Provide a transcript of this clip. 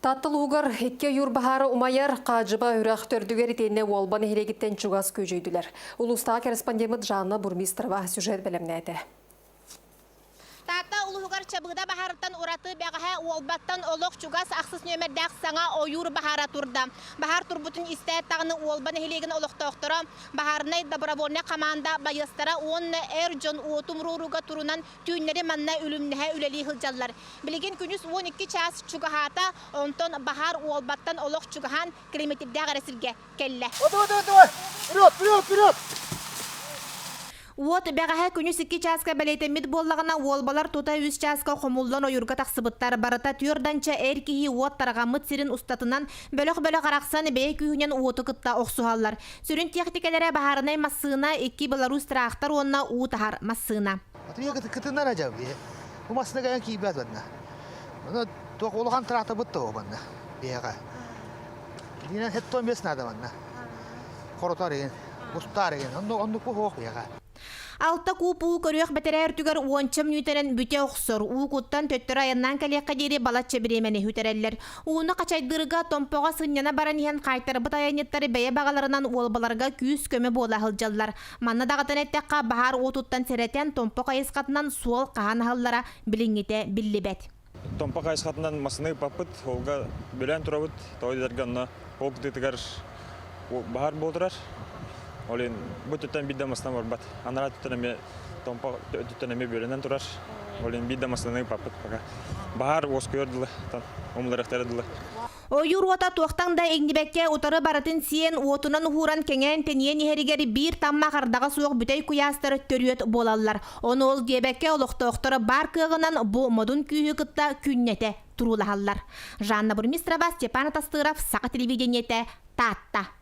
Таttıl uğur ikke yur bаһаара умайар қажыба үрәқ төрдігер етене Уолбаны херегіттен чугас көжейділер. Улустағы корреспондент Жанна Бурмистрова сюжет білімнәді. Тата улугар чабыгда баһараттан ураты бәгәһә Уолбаттан олох чугас ахсыз нөмердәк саңа ойур баһаара турда. Баһар турбутун истә тагны Уолбаны хелеген олохтоктора баһарны добровольный команда байыстара он Эрджон утумруруга турунан түйнәре манна үлемнәһә үләли хылҗаллар. Билеген күнүс 12 час чугахата онтон баһар Уолбаттан олох чугахан километрдә гарасырга келле. Вперед! Вот бәгәһә күнүс 2 часка бәләйтемит боллагына Уолбалар тута 3 часка хомулдан ойурга таксыбыттар барата түйөрданча эркиһи вот тарагамыт сирин устатынан бөлөк араксан бәй күйүнен ууту кытта оксугаллар. Сүрүн техникалары баһарынай массына 2 Беларусь трактор онна уутахар массына. Атыя кытыннар ажаб. Бу массына гаян кийбәт бадна. Мына тоқулган трактор бутты обанна. Бәгә. Дина хеттон беснада банна. Хоротарыгын, устарыгын, онду куох бәгә. Алта купу көрөк бетерер түгөр уончам нүтерен бүте оксор. Уукуттан төттөр айынан калиякка дери балатча биремене хүтереллер. Ууну качайдырга томпога сынняна баран иһен кайтар бытаяниттары бәйе багаларынан Уолбаларга күс көмө бола хылжаллар. Манна дагытын эттекка баһар уутуттан серетен томпога айыскатынан суол кахан халлара билиңите биллибет. Томпога айыскатынан масыны папыт, олга бөлен турабыт, тойдерганна олг дитигер баһар болдырар. Олин бу төттен бидде масына барбат. Анара төттенеме томпа төттенеме бөлөнөн турар. Олин бидде масыны папыт пага. Баһар оскөрдүлө, умларыктардылы. Ойур ота туақтан да еңдебекке утары баратын сиен уотунан ухуран кеңен тенien иһеригери бир тамма кардага суох бүтей куястары төрүөт болаллар. Оны ол дебекке олохтоохтору бар кыгынан бу модун күйү кытта күннете турулахаллар. Жанна Бурмистрова, Степан Тастыров, Сака телевидениете, Татта.